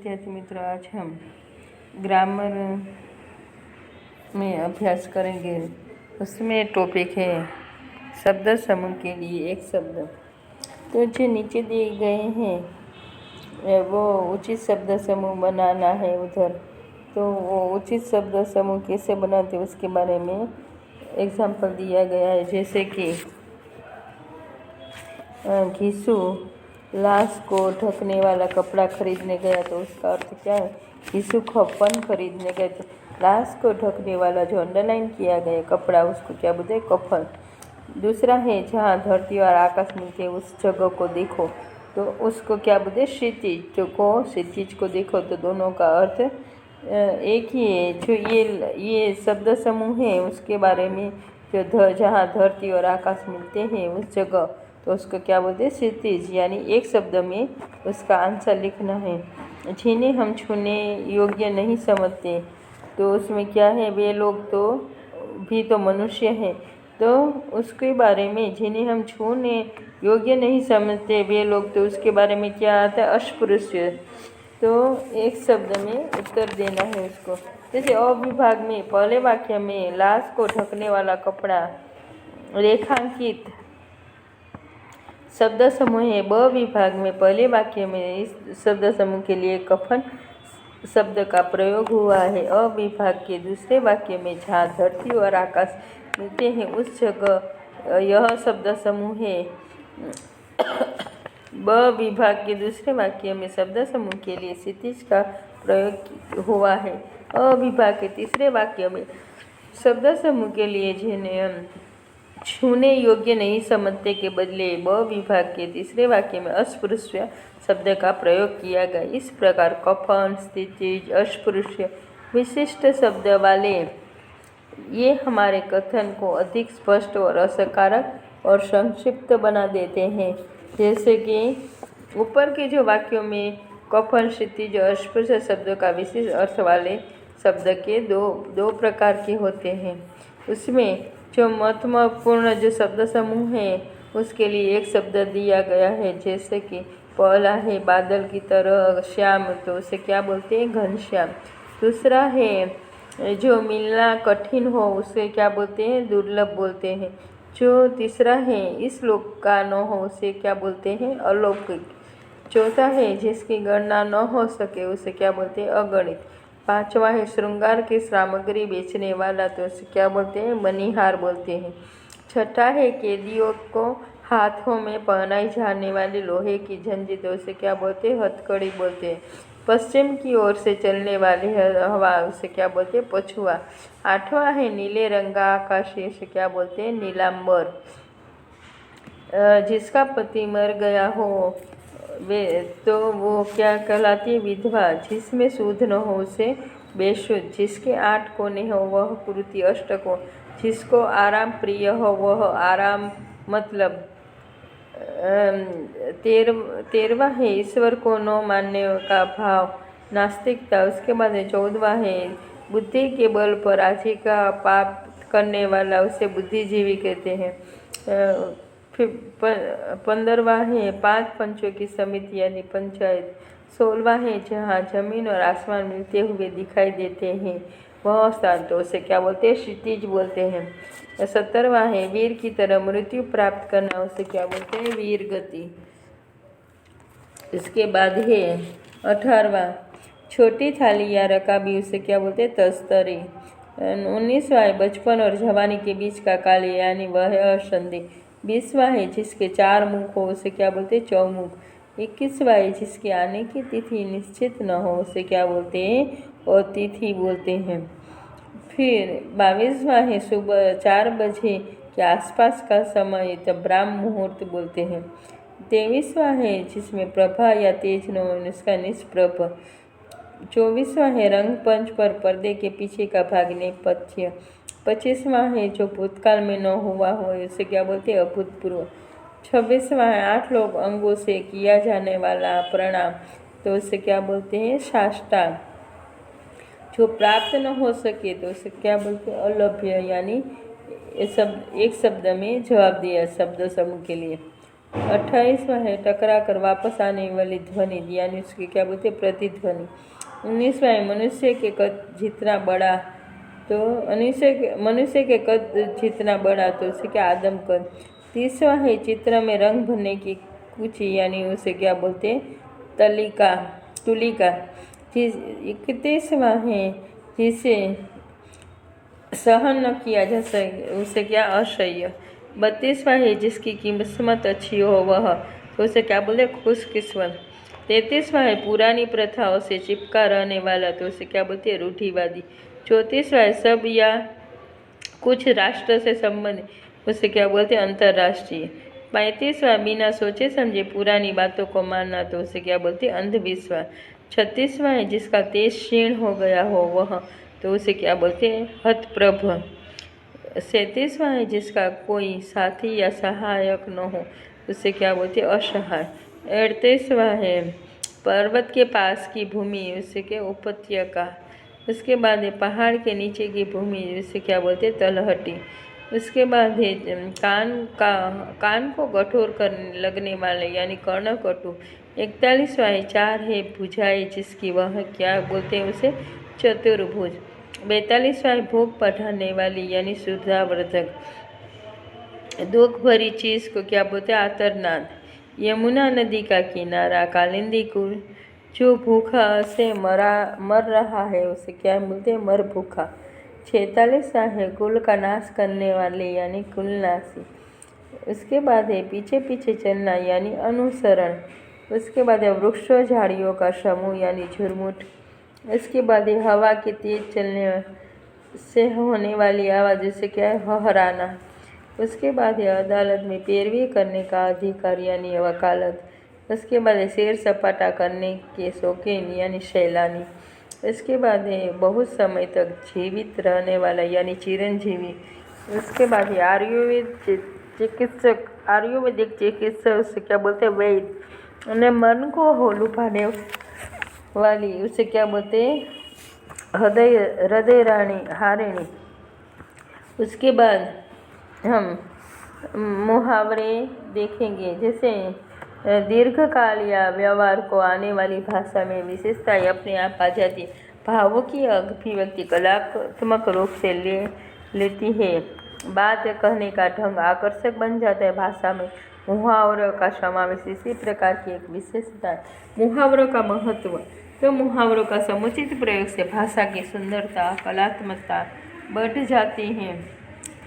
विद्यार्थी मित्रों, आज हम ग्रामर में अभ्यास करेंगे। उसमें टॉपिक है शब्द समूह के लिए एक शब्द। तो जो नीचे दिए गए हैं वो उचित शब्द समूह बनाना है उधर। तो वो उचित शब्द समूह कैसे बनाते उसके बारे में एग्जाम्पल दिया गया है। जैसे कि घिसू लाश को ढकने वाला कपड़ा खरीदने गया, तो उसका अर्थ क्या है? घिसू कफन खरीदने गए। तो लाश को ढकने वाला जो अंडरलाइन किया गया कपड़ा, उसको क्या बोलते हैं? कफन। दूसरा है जहाँ धरती और आकाश मिलते हैं उस जगह को देखो, तो उसको क्या बोलते हैं? क्षितिज। जो को क्षितिज को देखो, तो दोनों का अर्थ एक ही है। जो ये शब्द समूह है उसके बारे में, जो जहाँ धरती और आकाश मिलते हैं उस जगह, तो उसको क्या बोलते हैं? क्षितिज। यानी एक शब्द में उसका आंसर लिखना है। जिन्हें हम छूने योग्य नहीं समझते, तो उसमें क्या है? वे लोग तो भी तो मनुष्य हैं। तो उसके बारे में जिन्हें हम छूने योग्य नहीं समझते वे लोग, तो उसके बारे में क्या आता है? अस्पृश्य। तो एक शब्द में उत्तर देना है उसको। जैसे अविभाग में पहले वाक्य में लाश को ढकने वाला कपड़ा रेखांकित शब्द समूह है। ब विभाग में पहले वाक्य में इस शब्द समूह के लिए कफन शब्द का प्रयोग हुआ है। अ विभाग के दूसरे वाक्य में जहाँ धरती और आकाश मिलते हैं उस जगह यह शब्द समूह है। ब विभाग के दूसरे वाक्य में शब्द समूह के लिए क्षितिज का प्रयोग हुआ है। अ विभाग के तीसरे वाक्य में शब्द समूह के लिए जिन्हें हम छूने योग्य नहीं समझते के बदले ब विभाग के तीसरे वाक्य में अस्पृश्य शब्द का प्रयोग किया गया। इस प्रकार कफन, क्षितिज, अस्पृश्य विशिष्ट शब्द वाले ये हमारे कथन को अधिक स्पष्ट और असरकारक और संक्षिप्त बना देते हैं। जैसे कि ऊपर के जो वाक्यों में कफन, क्षितिज और अस्पृश्य शब्दों का विशेष अर्थ वाले शब्द के दो प्रकार के होते हैं। उसमें जो महत्वपूर्ण जो शब्द समूह है उसके लिए एक शब्द दिया गया है। जैसे कि पहला है बादल की तरह श्याम, तो उसे क्या बोलते हैं? घनश्याम। दूसरा है जो मिलना कठिन हो उसे क्या बोलते हैं? दुर्लभ बोलते हैं। जो तीसरा है इस लोक का न हो उसे क्या बोलते हैं? अलौकिक। चौथा है जिसकी गणना न हो सके उसे क्या बोलते हैं? अगणित। पांचवा है श्रृंगार की सामग्री बेचने वाला, तो उसे क्या बोलते हैं? मनीहार बोलते हैं। छठा है कैदियों को हाथों में पहनाई जाने वाली लोहे की झंझी, तो उसे क्या बोलते हैं? हथकड़ी बोलते हैं। पश्चिम की ओर से चलने वाली हवा, उसे क्या बोलते हैं? पछुआ। आठवां है नीले रंग का आकाश, इसे क्या बोलते हैं? नीलांबर। जिसका पति मर गया हो वे तो वो क्या कहलाती है? विधवा। जिसमें शुद्ध न हो उसे बेशुद्ध। जिसके 8 कोने हो वह पूर्ति अष्टक हो। जिसको आराम प्रिय हो वह आराम मतलब। 13वां है ईश्वर को न मानने का भाव, नास्तिकता। उसके बाद 14वां है बुद्धि के बल पर आजीविका पाप करने वाला, उसे बुद्धिजीवी कहते हैं। फिर 15वां है 5 पंचों की समिति यानी पंचायत। 16वां है जहाँ जमीन और आसमान मिलते हुए दिखाई देते हैं वह स्थान, तो उसे क्या बोलते हैं? क्षितिज बोलते हैं। 17वां है वीर की तरह मृत्यु प्राप्त करना, उसे क्या बोलते हैं? वीर गति। इसके बाद है 18वां छोटी थाली या रकाबी, उसे क्या बोलते हैं? तस्तरी। 19वां है बचपन और जवानी के बीच का काल यानी वह है असंधि। 20वां है जिसके 4 मुख हो उसे क्या बोलते हैं? चौमुख। 21वां है जिसके आने की तिथि निश्चित न हो उसे क्या बोलते हैं? अतिथि बोलते हैं। फिर 22वां है सुबह 4 बजे के आसपास का समय, तब ब्राह्म मुहूर्त बोलते हैं। 23वां है जिसमें प्रभा या तेज न हो उसका निष्प्रभ। 24वां है रंग पंच पर पर्दे के पीछे का भाग नेपथ्य। 25वां है जो भूतकाल में न हुआ हो उसे क्या बोलते हैं? अभूतपूर्व। 26वां है 8 लोग अंगों से किया जाने वाला प्रणाम, तो उसे क्या बोलते हैं? साष्टांग। जो प्राप्त न हो सके तो उसे क्या बोलते हैं? अलभ्य। यानी ये सब एक शब्द में जवाब दिया शब्द समूह के लिए। 28वां है टकरा कर वापस आने वाली ध्वनि, यानी उसकी क्या बोलते हैं, प्रतिध्वनि। 19वां है मनुष्य के कद जितना बड़ा, तो मनुष्य के कद जितना बड़ा, तो उसे क्या, आदम कद। 30वां है चित्र में रंग भरने की कुची, यानी उसे क्या बोलते हैं, तुलिका। 31वां है जिसे सहन न किया जा सके, उसे क्या, असह्य। 32वां है जिसकी किस्मत अच्छी हो वह, तो उसे क्या बोले, खुशकिस्मत। 33वां है पुरानी प्रथाओं से चिपका रहने वाला, तो उसे क्या बोलते हैं, रूढ़िवादी। 34वां है सब या कुछ राष्ट्र से संबंधित, उसे क्या बोलते हैं, अंतर्राष्ट्रीय। 35वां बिना सोचे समझे पुरानी बातों को मानना, तो उसे क्या बोलते हैं, अंधविश्वास। 36वां है जिसका तेज क्षीण हो गया हो वह, तो उसे क्या बोलते हैं, हतप्रभ। 37वां है जिसका कोई साथी या सहायक न हो, उसे क्या बोलते हैं, असहाय। 38वां है पर्वत के पास की भूमि, उसे क्या, उपत्यका। उसके बाद है पहाड़ के नीचे की भूमि, उसे क्या बोलते हैं, तलहटी। उसके बाद है कान को कठोर करने लगने वाले, यानी कर्णकटु। 41वां है चार है भुजाएं जिसकी, वह क्या बोलते हैं, उसे चतुर्भुज। 42वां है भूख बढ़ाने वाली, यानी शुद्धावर्धक। दुख भरी चीज को क्या बोलते हैं, आतरनाद। यमुना नदी का किनारा, कालिंदी कुल। जो भूखा से मर रहा है, उसे क्या बोलते हैं, मर भूखा। 46वां है कुल का नाश करने वाले, यानी कुलनाशी। उसके बाद है पीछे पीछे चलना, यानी अनुसरण। उसके बाद है वृक्षों झाड़ियों का समूह, यानी झुरमुट। इसके बाद है हवा के तेज चलने से होने वाली आवाज़, जिससे क्या है, हहराना। उसके बाद है अदालत में पैरवी करने का अधिकार, यानी वकालत। उसके बाद है सैर सपाटा करने के शौकीन, यानी सैलानी। इसके बाद है बहुत समय तक जीवित रहने वाला, यानी चिरंजीवी। उसके बाद है आयुर्वेदिक चिकित्सक, उसे क्या बोलते हैं, वैद्य। અને मन को लुभाने वाली, उसे क्या बोलते हैं, हृदय हारिणी। उसके बाद हम मुहावरे देखेंगे, जैसे दीर्घकाल या व्यवहार को आने वाली भाषा में विशेषताएं अपने आप आ जाती, भावों की अभिव्यक्ति कलात्मक रूप से लेती है, बात कहने का ढंग आकर्षक बन जाता है, भाषा में मुहावरों का समावेश इसी प्रकार की एक विशेषता है। मुहावरों का महत्व, तो मुहावरों का समुचित प्रयोग से भाषा की सुंदरता, कलात्मकता बढ़ जाती है।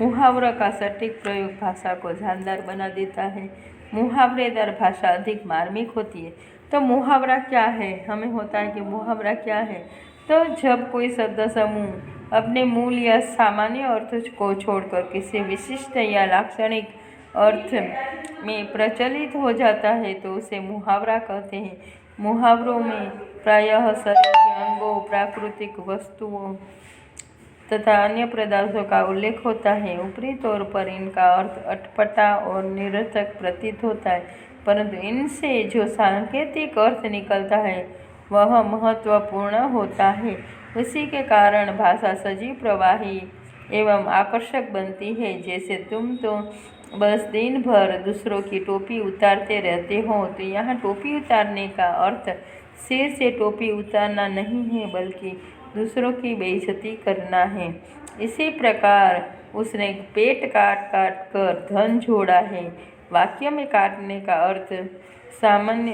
मुहावरों का सटीक प्रयोग भाषा को जानदार बना देता है। मुहावरेदार भाषा अधिक मार्मिक होती है। तो मुहावरा क्या है, हमें होता है कि मुहावरा क्या है, तो जब कोई शब्द समूह अपने मूल या सामान्य अर्थ को छोड़कर किसी विशिष्ट या लाक्षणिक अर्थ में प्रचलित हो जाता है, तो उसे मुहावरा कहते हैं। मुहावरों में प्रायः शरीर के अंगों, प्राकृतिक वस्तुओं तथा अन्य पदार्थों का उल्लेख होता है। ऊपरी तौर पर इनका अर्थ अटपटा और निरर्थक प्रतीत होता है, परंतु इनसे जो सांकेतिक अर्थ निकलता है वह महत्वपूर्ण होता है। उसी के कारण भाषा सजीव, प्रवाही एवं आकर्षक बनती है। जैसे तुम तो बस दिन भर दूसरों की टोपी उतारते रहते हो, तो यहाँ टोपी उतारने का अर्थ सिर से टोपी उतारना नहीं है, बल्कि दूसरों की बेइज्जती करना है। इसी प्रकार उसने पेट काट काट कर धन जोड़ा है। वाक्य में काटने का अर्थ सामान्य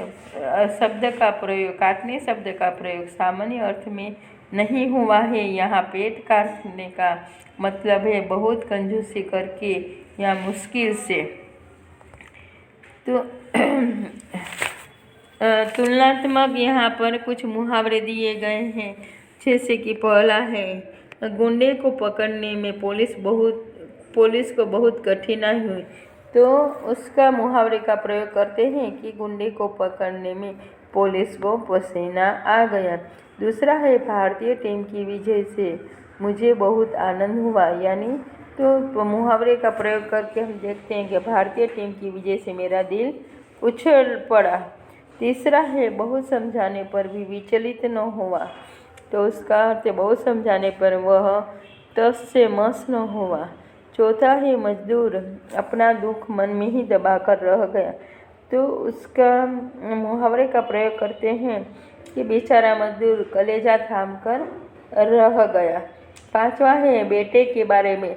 शब्द का प्रयोग, काटने शब्द का प्रयोग सामान्य अर्थ में नहीं हुआ है। यहाँ पेट काटने का मतलब है बहुत कंजूसी करके या मुश्किल से। तो तुलनात्मक यहाँ पर कुछ मुहावरे दिए गए हैं, जैसे कि पहला है, गुंडे को पकड़ने में पुलिस को बहुत कठिनाई हुई, तो उसका मुहावरे का प्रयोग करते हैं कि गुंडे को पकड़ने में पुलिस को पसीना आ गया। दूसरा है, भारतीय टीम की विजय से मुझे बहुत आनंद हुआ, यानी तो मुहावरे का प्रयोग करके हम देखते हैं कि भारतीय टीम की विजय से मेरा दिल उछल पड़ा। तीसरा है, बहुत समझाने पर भी विचलित न हुआ, तो उसका अर्थ बहुत समझाने पर वह तस से मस न हुआ। चौथा है, मजदूर अपना दुख मन में ही दबाकर रह गया, तो उसका मुहावरे का प्रयोग करते हैं कि बेचारा मजदूर कलेजा थाम कर रह गया। 5वां है बेटे के बारे में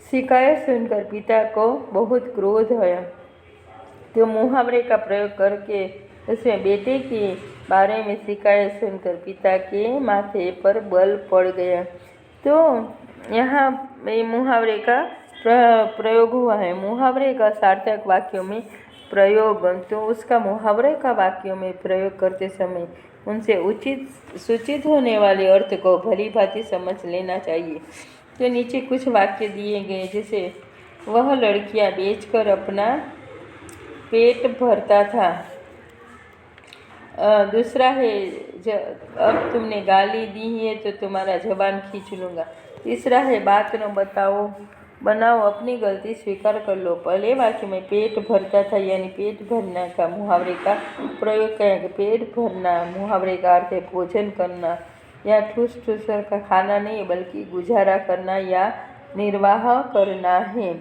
शिकायत सुनकर पिता को बहुत क्रोध आया। तो मुहावरे का प्रयोग करके उसमें बेटे के बारे में शिकायत सुनकर पिता के माथे पर बल पड़ गया। तो यहाँ मुहावरे का प्रयोग हुआ है। मुहावरे का सार्थक वाक्यों में प्रयोग, तो उसका मुहावरे का वाक्यों में प्रयोग करते समय उनसे उचित सूचित होने वाले अर्थ को भली भांति समझ लेना चाहिए। तो नीचे कुछ वाक्य दिए गए, जैसे वह लड़कियां बेचकर अपना पेट भरता था। दूसरा है अब तुमने गाली दी है तो तुम्हारा जबान खींच लूँगा। तीसरा है बात न बनाओ अपनी गलती स्वीकार कर लो। पहले वाक्य में पेट भरता था यानी पेट भरना का मुहावरे का प्रयोग करेंगे। पेट भरना मुहावरे का अर्थ है भोजन करना या ठूस ठूस का खाना नहीं बल्कि गुजारा करना या निर्वाह करना है।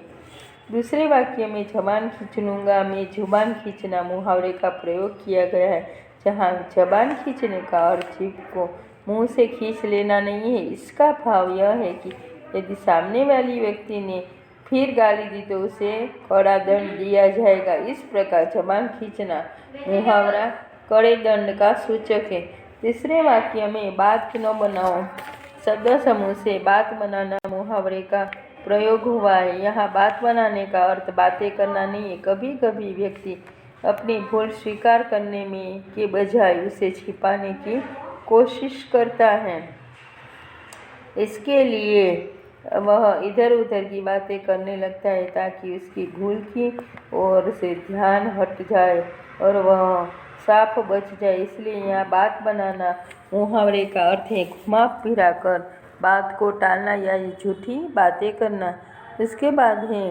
दूसरे वाक्य में जबान खींच लूँगा में जुबान खींचना मुहावरे का प्रयोग किया गया है, जहाँ जबान खींचने का अर्थ जीभ को मुंह से खींच लेना नहीं है। इसका भाव यह है कि यदि सामने वाली व्यक्ति ने फिर गाली दी तो उसे कड़ा दंड दिया जाएगा। इस प्रकार जबान खींचना मुहावरा कड़े दंड का सूचक है। तीसरे वाक्य में बात न बनाओ शब्द समूह से बात बनाना मुहावरे का प्रयोग हुआ है। यहाँ बात बनाने का अर्थ बातें करना नहीं है। कभी कभी व्यक्ति अपनी भूल स्वीकार करने में के बजाय उसे छिपाने की कोशिश करता है। इसके लिए वह इधर उधर की बातें करने लगता है ताकि उसकी भूल की ओर से ध्यान हट जाए और वह साफ बच जाए। इसलिए यहाँ बात बनाना मुहावरे का अर्थ है घुमा फिरा कर बात को टालना या झूठी बातें करना। इसके बाद है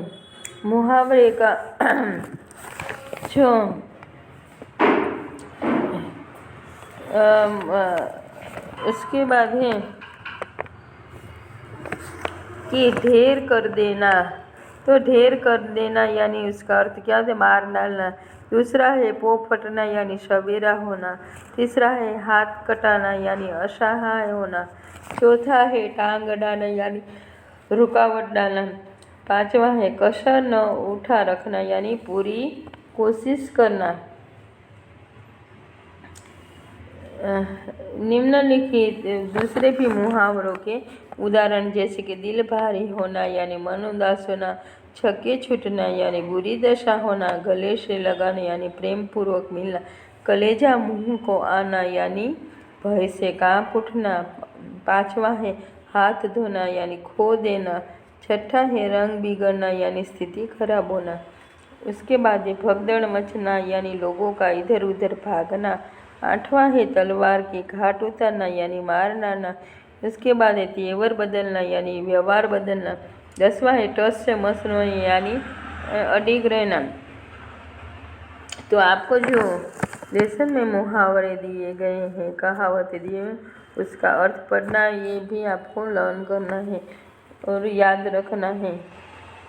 मुहावरे का जो उसके बाद है कि ढेर कर देना। तो ढेर कर देना यानी उसका अर्थ क्या है, मार डालना। दूसरा है पो फटना यानी सवेरा होना। तीसरा है हाथ कटाना यानी असहाय होना। चौथा है टांग अड़ाना यानी रुकावट डालना। 5वां है कसर न उठा रखना यानी पूरी कोशिश करना। निम्नलिखित दूसरे भी मुहावरों के उदाहरण जैसे कि दिल भारी होना यानी मन उदास होना, छक्के छूटना यानी बुरी दशा होना, गले से लगाना यानी प्रेम पूर्वक मिलना, कलेजा मुंह को आना यानी भय से कांप उठना। 5वां है हाथ धोना यानी खो देना। 6ठा है रंग बिगड़ना यानी स्थिति खराब होना। उसके बाद है भगदड़ मचना यानी लोगों का इधर उधर भागना। 8वां है तलवार की घाट उतारना यानी मार डालना। उसके बाद है तेवर बदलना यानी व्यवहार बदलना। 10वां है टस से मस यानी अडिग रहना। तो आपको जो लेसन में मुहावरे दिए गए हैं, कहावतें दिए हैं, उसका अर्थ पढ़ना ये भी आपको लर्न करना है और याद रखना है।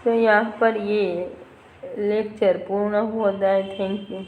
तो यहाँ पर ये लेक्चर पूर्ण होता है। Thank you.